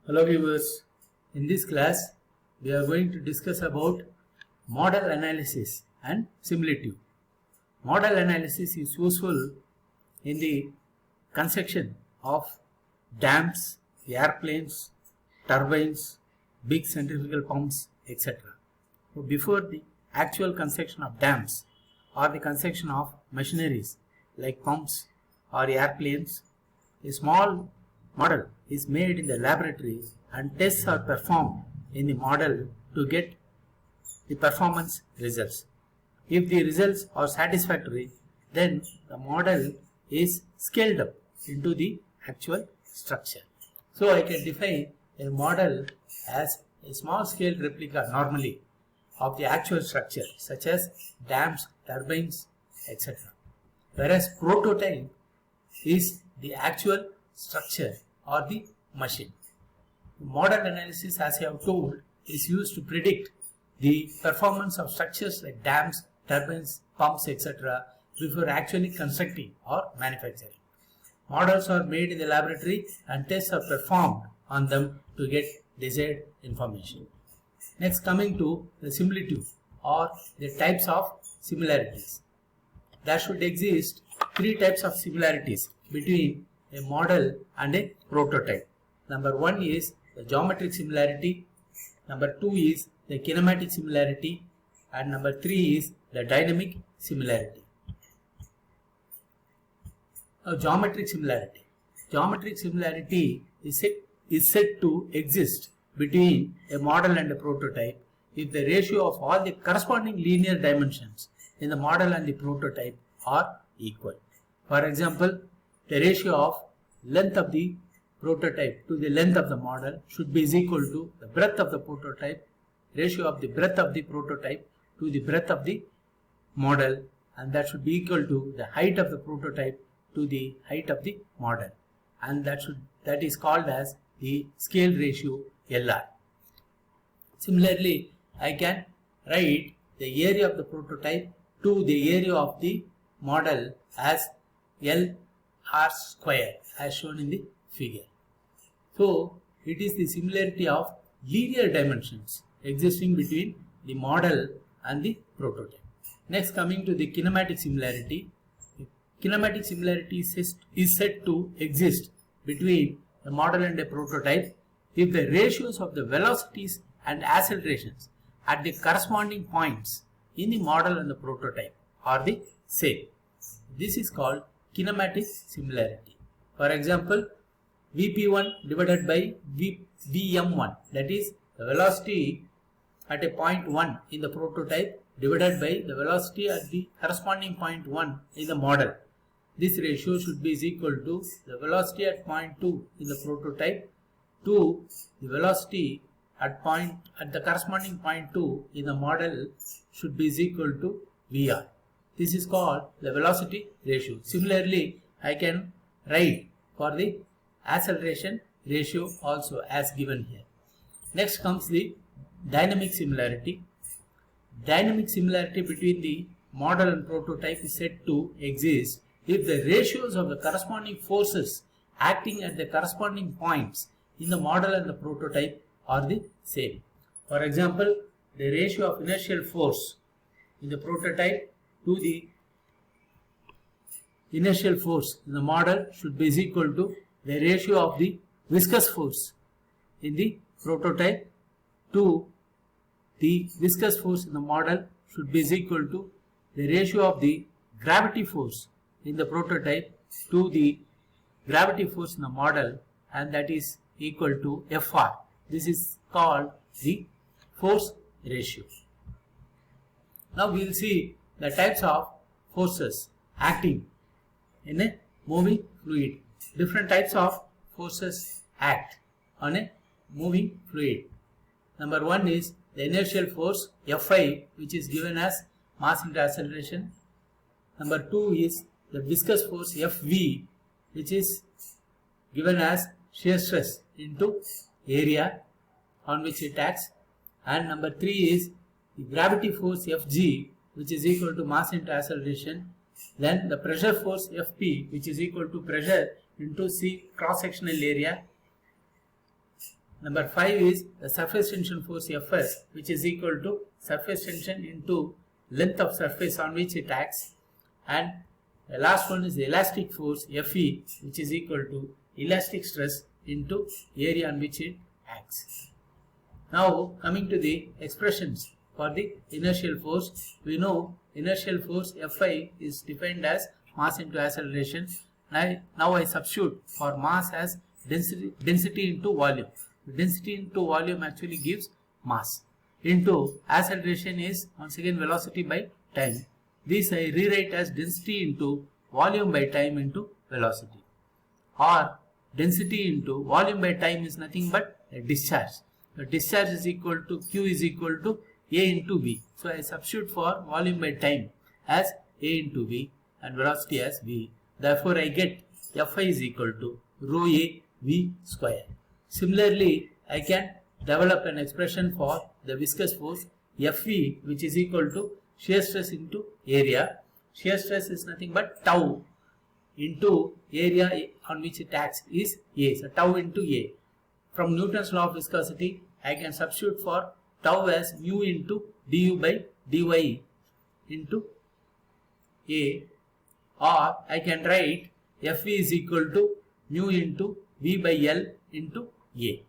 Hello viewers, in this class we are going to discuss about model analysis and simulative. Model analysis is useful in the construction of dams, airplanes, turbines, big centrifugal pumps, etc. So before the actual construction of dams or the construction of machineries like pumps or airplanes, a small model is made in the laboratory and tests are performed in the model to get the performance results. If the results are satisfactory, then the model is scaled up into the actual structure. So I can define a model as a small scale replica normally of the actual structure such as dams, turbines, etc. Whereas prototype is the actual structure or the machine. Model analysis, as I have told, is used to predict the performance of structures like dams, turbines, pumps, etc. before actually constructing or manufacturing. Models are made in the laboratory and tests are performed on them to get desired information. Next, coming to the similitude or the types of similarities. There should exist three types of similarities between a model and a prototype. Number one is the geometric similarity, number two is the kinematic similarity, and number three is the dynamic similarity. Geometric similarity. Geometric similarity is said to exist between a model and a prototype if the ratio of all the corresponding linear dimensions in the model and the prototype are equal. For example, the ratio of length of the prototype to the length of the model should be equal to the breadth of the prototype, ratio of the breadth of the prototype to the breadth of the model, and that should be equal to the height of the prototype to the height of the model, and that is called as the scale ratio LR. Similarly, I can write the area of the prototype to the area of the model as LR square as shown in the figure. So it is the similarity of linear dimensions existing between the model and the prototype. Next, coming to the kinematic similarity. Kinematic similarity is said to exist between a model and a prototype if the ratios of the velocities and accelerations at the corresponding points in the model and the prototype are the same. This is called kinematic similarity. For example, Vp1 divided by Vm1, that is the velocity at a point 1 in the prototype divided by the velocity at the corresponding point 1 in the model. This ratio should be equal to the velocity at point 2 in the prototype to the velocity at the corresponding point 2 in the model should be equal to Vr. This is called the velocity ratio. Similarly, I can write for the acceleration ratio also as given here. Next comes the dynamic similarity. Dynamic similarity between the model and prototype is said to exist if the ratios of the corresponding forces acting at the corresponding points in the model and the prototype are the same. For example, the ratio of inertial force in the prototype to the inertial force in the model should be equal to the ratio of the viscous force in the prototype to the viscous force in the model should be equal to the ratio of the gravity force in the prototype to the gravity force in the model, and that is equal to Fr. This is called the force ratio. Now we will see the types of forces acting in a moving fluid. Different types of forces act on a moving fluid. Number one is the inertial force Fi, which is given as mass into acceleration. Number two is the viscous force Fv, which is given as shear stress into area on which it acts. And number three is the gravity force Fg, which is equal to mass into acceleration. Then the pressure force Fp, which is equal to pressure into C cross-sectional area. Number 5 is the surface tension force Fs, which is equal to surface tension into length of surface on which it acts, and the last one is the elastic force Fe, which is equal to elastic stress into area on which it acts. Now coming to the expressions for the inertial force, we know inertial force Fi is defined as mass into acceleration. Now I substitute for mass as density into volume. Density into volume actually gives mass, into acceleration is once again velocity by time. This I rewrite as density into volume by time into velocity, or density into volume by time is nothing but a discharge. The discharge is equal to Q is equal to A into V. So I substitute for volume by time as A into V and velocity as V. Therefore I get Fi is equal to rho A V square. Similarly, I can develop an expression for the viscous force Fe, which is equal to shear stress into area. Shear stress is nothing but tau into area on which it acts is A. So tau into A. From Newton's law of viscosity, I can substitute for tau as mu into du by dy into A, or I can write Fe is equal to mu into V by L into A.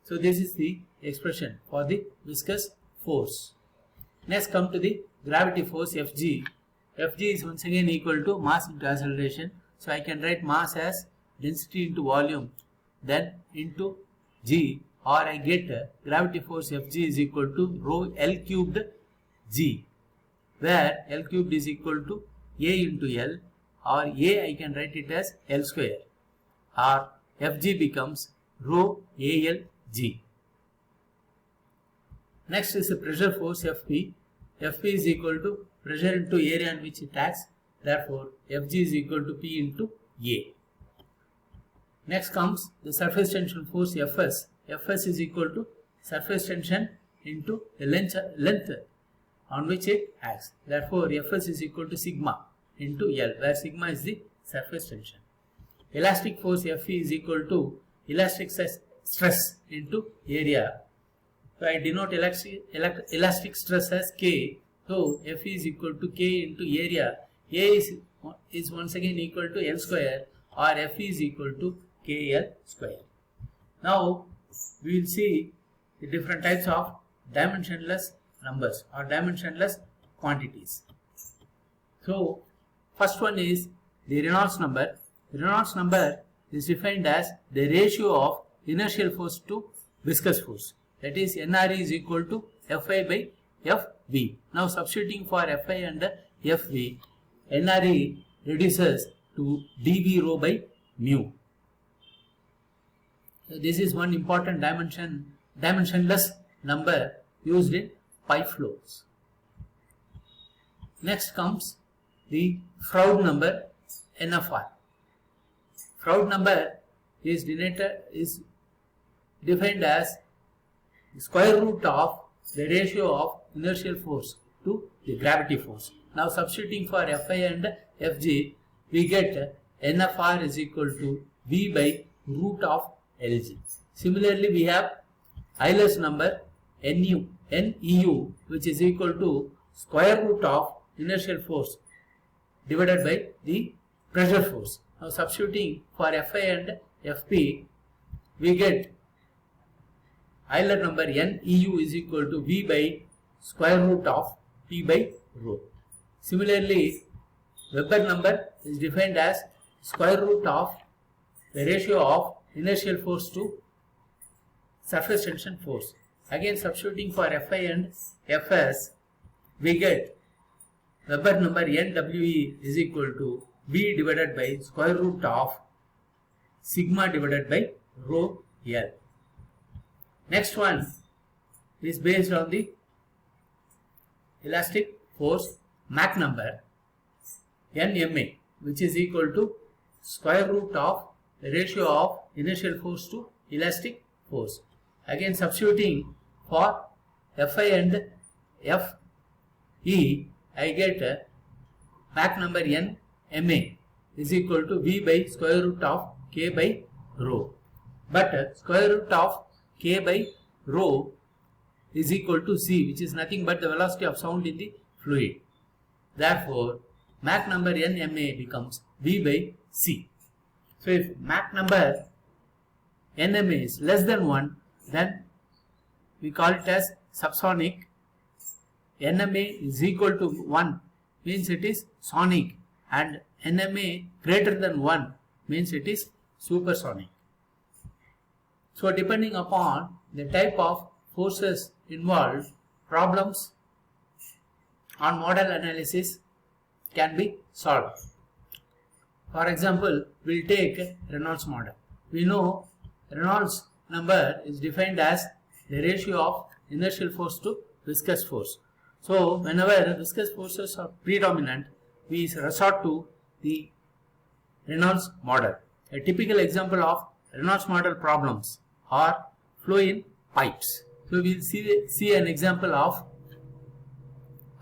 So this is the expression for the viscous force. Next come to the gravity force Fg. Fg is once again equal to mass into acceleration. So I can write mass as density into volume, then into G, or I get gravity force Fg is equal to rho L cubed G, where L cubed is equal to A into L, or A I can write it as L square, or Fg becomes rho ALG. Next is the pressure force Fp. Fp is equal to pressure into area on which it acts. Therefore, Fg is equal to P into A. Next comes the surface tension force Fs. Fs is equal to surface tension into the length on which it acts. Therefore, Fs is equal to sigma into L, where sigma is the surface tension. Elastic force Fe is equal to elastic stress into area. So I denote elastic stress as K. So Fe is equal to K into area. A is once again equal to L square, or Fe is equal to KL square. Now we will see the different types of dimensionless numbers or dimensionless quantities. So first one is the Reynolds number. Reynolds number is defined as the ratio of inertial force to viscous force. That is, NRE is equal to Fi by Fv. Now substituting for Fi and Fv, NRE reduces to dV rho by mu. So this is one important dimensionless number used in pipe flows. Next comes the Froude number, NFR. Froude number is defined as the square root of the ratio of inertial force to the gravity force. Now substituting for Fi and Fg, we get NFR is equal to V by root of Lg. Similarly, we have Euler's number NEU, which is equal to square root of inertial force divided by the pressure force. Now substituting for Fi and Fp, we get Euler number NEU is equal to V by square root of P by rho. Similarly, Weber number is defined as square root of the ratio of inertial force to surface tension force. Again substituting for Fi and Fs, we get Weber number NWE is equal to V divided by square root of sigma divided by rho L. Next one is based on the elastic force Mach number NMA, which is equal to square root of the ratio of inertial force to elastic force. Again substituting for Fi and Fe, I get Mach number NMA is equal to V by square root of K by rho. But square root of K by rho is equal to C, which is nothing but the velocity of sound in the fluid. Therefore, Mach number NMA becomes V by C. So if Mach number NMA is less than 1, then we call it as subsonic. NMA is equal to 1 means it is sonic, and NMA greater than 1 means it is supersonic. So depending upon the type of forces involved, problems on model analysis can be solved. For example, we'll take Reynolds model. We know Reynolds number is defined as the ratio of inertial force to viscous force. So whenever viscous forces are predominant, we resort to the Reynolds model. A typical example of Reynolds model problems are flow in pipes. So we will see an example of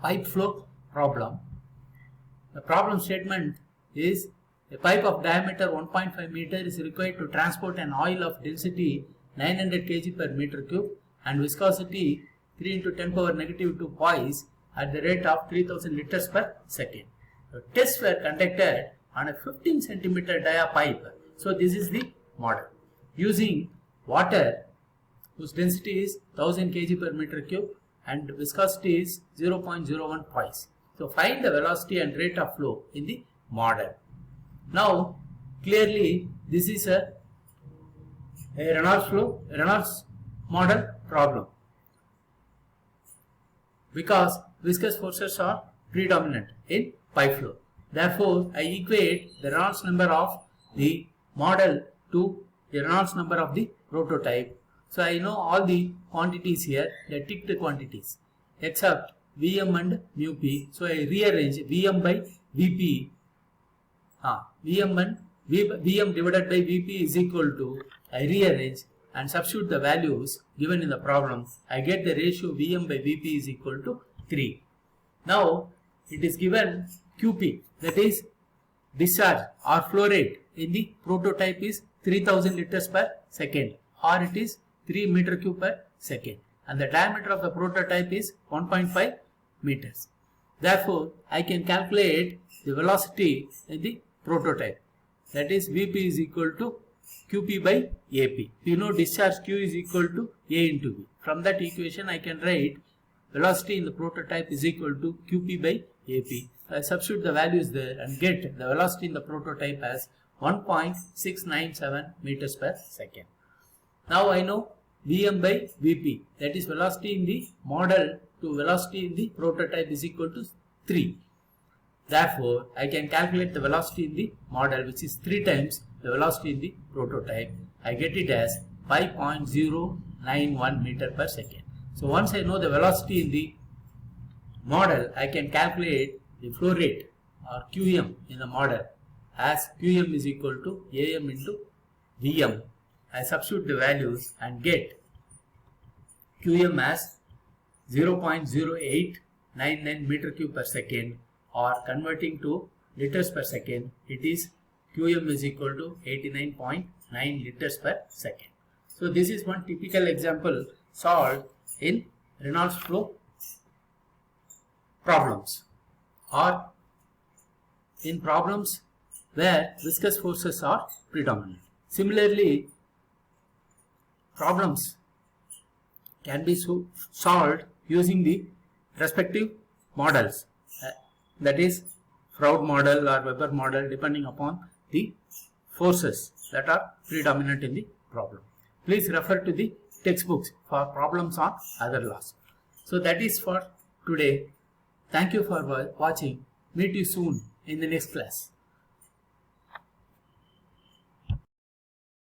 pipe flow problem. The problem statement is a pipe of diameter 1.5 meter is required to transport an oil of density 900 kg per meter cube and viscosity 3 into 10 power negative 2 poise at the rate of 3000 liters per second. The tests were conducted on a 15 centimeter dia pipe. So this is the model. Using water whose density is 1000 kg per meter cube and viscosity is 0.01 poise. So find the velocity and rate of flow in the model. Now clearly this is a Reynolds model problem because viscous forces are predominant in pipe flow. Therefore, I equate the Reynolds number of the model to the Reynolds number of the prototype. So I know all the quantities here, the ticked quantities, except Vm and mu p. So I rearrange Vm by Vp. Vm divided by Vp is equal to, I rearrange and substitute the values given in the problem. I get the ratio Vm by Vp is equal to 3. Now it is given Qp, that is discharge or flow rate in the prototype is 3000 liters per second, or it is 3 meter cube per second, and the diameter of the prototype is 1.5 meters. Therefore, I can calculate the velocity in the prototype, that is Vp is equal to Qp by Ap. We know discharge Q is equal to A into V. From that equation I can write velocity in the prototype is equal to Qp by Ap. I substitute the values there and get the velocity in the prototype as 1.697 meters per second. Now I know Vm by Vp, that is velocity in the model to velocity in the prototype is equal to 3. Therefore, I can calculate the velocity in the model, which is 3 times the velocity in the prototype. I get it as 5.091 meter per second. So once I know the velocity in the model, I can calculate the flow rate or Qm in the model as Qm is equal to Am into Vm. I substitute the values and get Qm as 0.0899 meter cube per second, or converting to liters per second, it is Qm is equal to 89.9 liters per second. So this is one typical example solved in Reynolds flow problems, or in problems where viscous forces are predominant. Similarly, problems can be solved using the respective models, that is Froude model or Weber model, depending upon the forces that are predominant in the problem. Please refer to the textbooks for problems on other laws. So that is for today. Thank you for watching. Meet you soon in the next class.